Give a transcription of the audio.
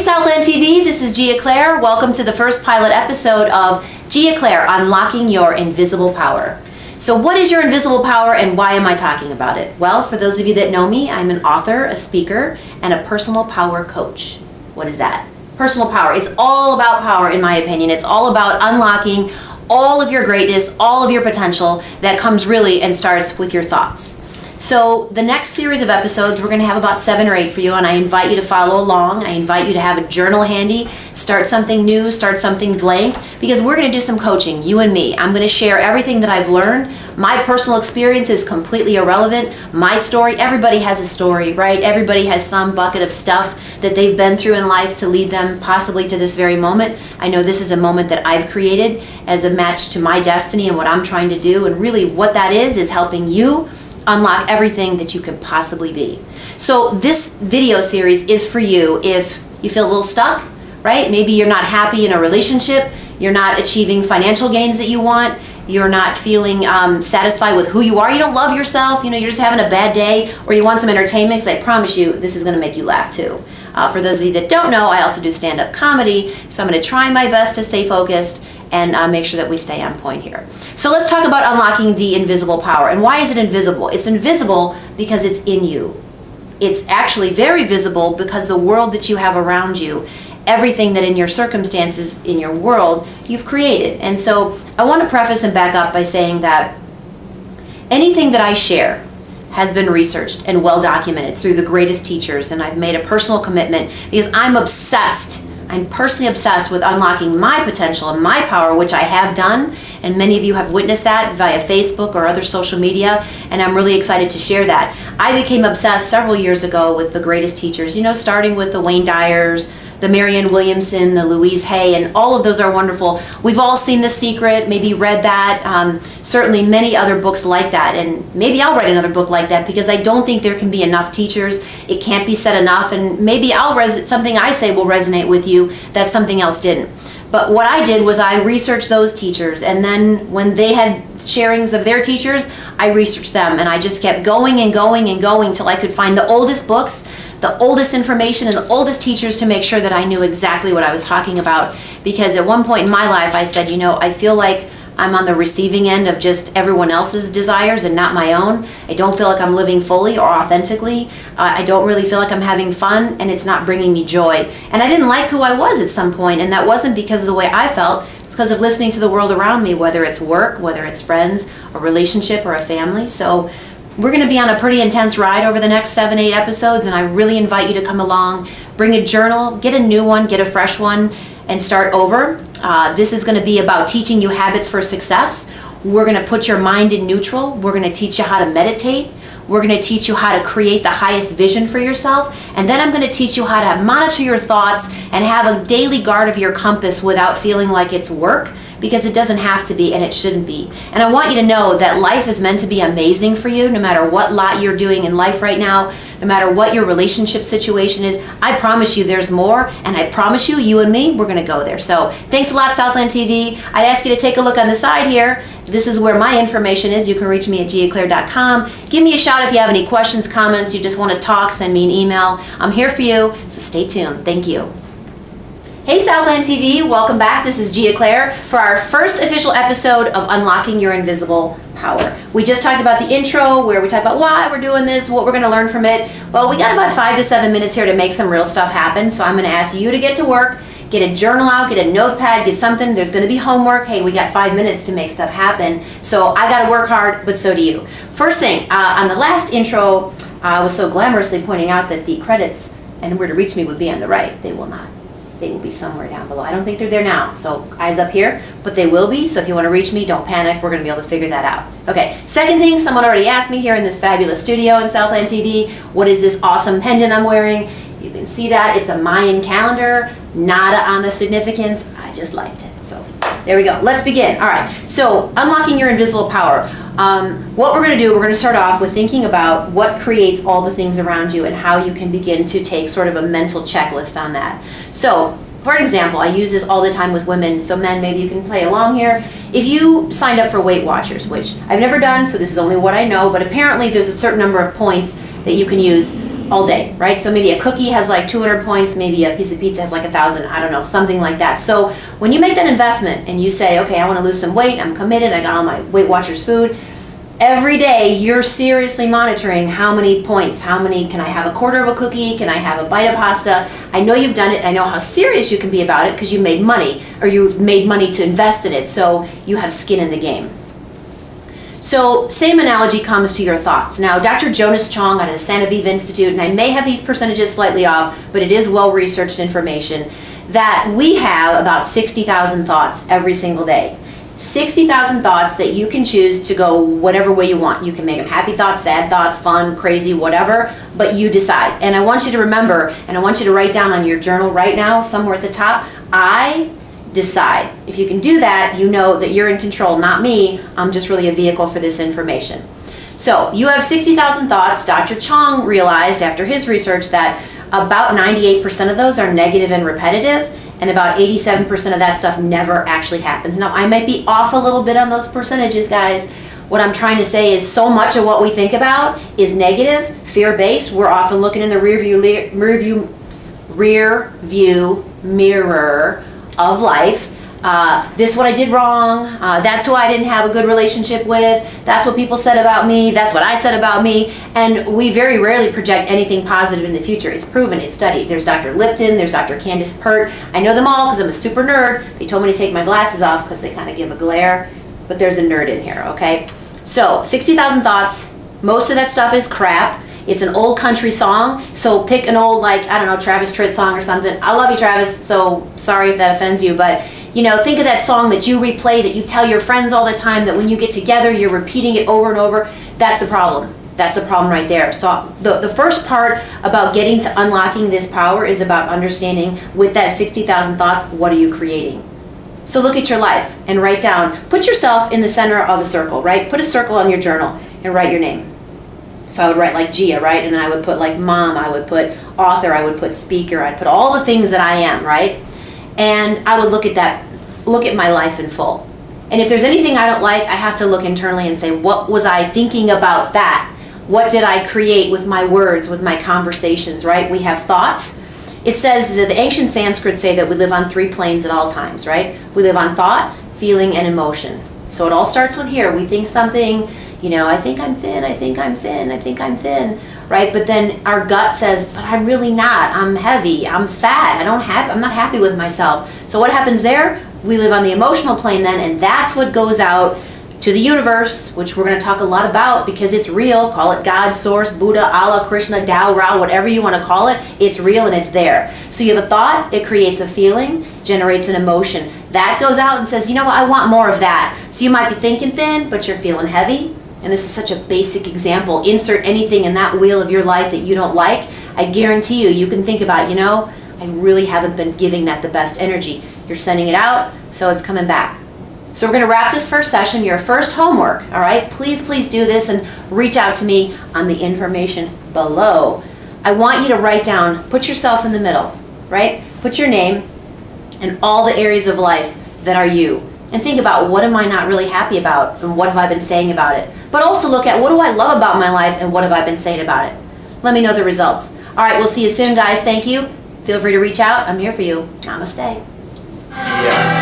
Southland TV, this is Gia Claire. Welcome to the first pilot episode of Gia Claire, Unlocking Your Invisible Power. So what is your invisible power and why am I talking about it? Well, for those of you that know me, I'm an author, a speaker, and a personal power coach. What is that? Personal power. It's all about power, in my opinion. It's all about unlocking all of your greatness, all of your potential that comes really and starts with your thoughts. So the next series of episodes, we're going to have about 7 or 8 for you, and I invite you to follow along. I invite you to have a journal handy, start something new, start something blank, because we're going to do some coaching, you and me. I'm going to share everything that I've learned. My personal experience is completely irrelevant. My story, everybody has a story, right? Everybody has some bucket of stuff that they've been through in life to lead them possibly to this very moment. I know this is a moment that I've created as a match to my destiny and what I'm trying to do, and really what that is helping you unlock everything that you can possibly be. So this video series is for you if you feel a little stuck, right? Maybe you're not happy in a relationship, you're not achieving financial gains that you want, you're not feeling satisfied with who you are, you don't love yourself, you're just having a bad day, or you want some entertainment, because I promise you this is going to make you laugh too. For those of you that don't know, I also do stand-up comedy, so I'm going to try my best to stay focused and make sure that we stay on point here. So let's talk about unlocking the invisible power. And why is it invisible? It's invisible because it's in you. It's actually very visible because the world that you have around you, everything that in your circumstances, in your world, you've created. And so I want to preface and back up by saying that anything that I share has been researched and well documented through the greatest teachers, and I've made a personal commitment because I'm personally obsessed with unlocking my potential and my power, which I have done, and many of you have witnessed that via Facebook or other social media, and I'm really excited to share that. I became obsessed several years ago with the greatest teachers, starting with the Wayne Dyers, the Marianne Williamson, the Louise Hay, and all of those are wonderful. We've all seen The Secret, maybe read that, certainly many other books like that, and maybe I'll write another book like that because I don't think there can be enough teachers. It can't be said enough, and maybe something I say will resonate with you that something else didn't. But what I did was I researched those teachers, and then when they had sharings of their teachers, I researched them, and I just kept going and going and going till I could find the oldest books, the oldest information, and the oldest teachers to make sure that I knew exactly what I was talking about. Because at one point in my life, I said, I feel like I'm on the receiving end of just everyone else's desires and not my own. I don't feel like I'm living fully or authentically. I don't really feel like I'm having fun, and it's not bringing me joy. And I didn't like who I was at some point, and that wasn't because of the way I felt. It's because of listening to the world around me, whether it's work, whether it's friends, a relationship, or a family. So we're going to be on a pretty intense ride over the next 7, 8 episodes, and I really invite you to come along, bring a journal, get a new one, get a fresh one, and start over. This is going to be about teaching you habits for success. We're going to put your mind in neutral. We're going to teach you how to meditate. We're going to teach you how to create the highest vision for yourself. And then I'm going to teach you how to monitor your thoughts and have a daily guard of your compass without feeling like it's work, because it doesn't have to be and it shouldn't be. And I want you to know that life is meant to be amazing for you, no matter what lot you're doing in life right now, no matter what your relationship situation is. I promise you there's more, and I promise you, you and me, we're going to go there. So thanks a lot, Southland TV. I'd ask you to take a look on the side here. This is where my information is. You can reach me at giaclaire.com. Give me a shout if you have any questions, comments, you just want to talk, send me an email. I'm here for you, so stay tuned. Thank you. Hey Southland TV, welcome back. This is Gia Claire for our first official episode of Unlocking Your Invisible Power. We just talked about the intro where we talked about why we're doing this, what we're going to learn from it. Well, we got about 5 to 7 minutes here to make some real stuff happen, so I'm going to ask you to get to work, get a journal out, get a notepad, get something. There's going to be homework. Hey, we got 5 minutes to make stuff happen, so I got to work hard, but so do you. First thing, on the last intro, I was so glamorously pointing out that the credits and where to reach me would be on the right. They will not. They will be somewhere down below. I don't think they're there now, so eyes up here, but they will be. So if you want to reach me, don't panic. We're going to be able to figure that out. Okay, second thing, someone already asked me here in this fabulous studio in Southland TV, what is this awesome pendant I'm wearing? You can see that. It's a Mayan calendar, nada on the significance. I just liked it. So there we go. Let's begin. All right, so unlocking your invisible power. What we're going to do, we're going to start off with thinking about what creates all the things around you and how you can begin to take sort of a mental checklist on that. So, for example, I use this all the time with women, so men, maybe you can play along here. If you signed up for Weight Watchers, which I've never done, so this is only what I know, but apparently there's a certain number of points that you can use all day, right? So maybe a cookie has like 200 points, maybe a piece of pizza has like 1,000, I don't know, something like that. So when you make that investment and you say, okay, I want to lose some weight, I'm committed, I got all my Weight Watchers food, every day you're seriously monitoring how many points, how many, can I have a quarter of a cookie, can I have a bite of pasta? I know you've done it, I know how serious you can be about it because you made money, or you've made money to invest in it, so you have skin in the game. So same analogy comes to your thoughts. Now, Dr. Jonas Chong out of the Santa Viva Institute, and I may have these percentages slightly off, but it is well-researched information, that we have about 60,000 thoughts every single day. 60,000 thoughts that you can choose to go whatever way you want. You can make them happy thoughts, sad thoughts, fun, crazy, whatever, but you decide. And I want you to remember, and I want you to write down on your journal right now, somewhere at the top, I decide. If you can do that, you know that you're in control, not me. I'm just really a vehicle for this information. So you have 60,000 thoughts. Dr. Chong realized after his research that about 98% of those are negative and repetitive, and about 87% of that stuff never actually happens. Now, I might be off a little bit on those percentages, guys. What I'm trying to say is so much of what we think about is negative, fear-based. We're often looking in the rear view mirror of life. This is what I did wrong. That's who I didn't have a good relationship with. That's what people said about me. That's what I said about me. And we very rarely project anything positive in the future. It's proven, it's studied. There's Dr. Lipton, there's Dr. Candace Pert. I know them all because I'm a super nerd. They told me to take my glasses off because they kind of give a glare. But there's a nerd in here, okay? So 60,000 thoughts. Most of that stuff is crap. It's an old country song, so pick an old, like, I don't know, Travis Tritt song or something. I love you, Travis, so sorry if that offends you, but, you know, think of that song that you replay, that you tell your friends all the time, that when you get together, you're repeating it over and over. That's the problem. That's the problem right there. So the first part about getting to unlocking this power is about understanding, with that 60,000 thoughts, what are you creating? So look at your life and write down, put yourself in the center of a circle, right? Put a circle on your journal and write your name. So I would write like Gia, right? And then I would put like mom, I would put author, I would put speaker, I'd put all the things that I am, right? And I would look at that, look at my life in full. And if there's anything I don't like, I have to look internally and say, what was I thinking about that? What did I create with my words, with my conversations, right? We have thoughts. It says that the ancient Sanskrit say that we live on 3 planes at all times, right? We live on thought, feeling, and emotion. So it all starts with here. We think something, you know, I think I'm thin, I think I'm thin, I think I'm thin, right? But then our gut says, but I'm really not. I'm heavy, I'm fat, I'm not happy with myself. So what happens there? We live on the emotional plane then, and that's what goes out to the universe, which we're going to talk a lot about because it's real. Call it God, Source, Buddha, Allah, Krishna, Tao, Ra, whatever you want to call it. It's real and it's there. So you have a thought, it creates a feeling, generates an emotion. That goes out and says, you know what, I want more of that. So you might be thinking thin, but you're feeling heavy. And this is such a basic example. Insert anything in that wheel of your life that you don't like. I guarantee you, you can think about, you know, I really haven't been giving that the best energy. You're sending it out, so it's coming back. So we're going to wrap this first session, your first homework, all right? Please do this and reach out to me on the information below. I want you to write down, put yourself in the middle, right? Put your name and all the areas of life that are you. And think about, what am I not really happy about and what have I been saying about it? But also look at, what do I love about my life and what have I been saying about it? Let me know the results. All right, we'll see you soon, guys. Thank you. Feel free to reach out. I'm here for you. Namaste. Yeah.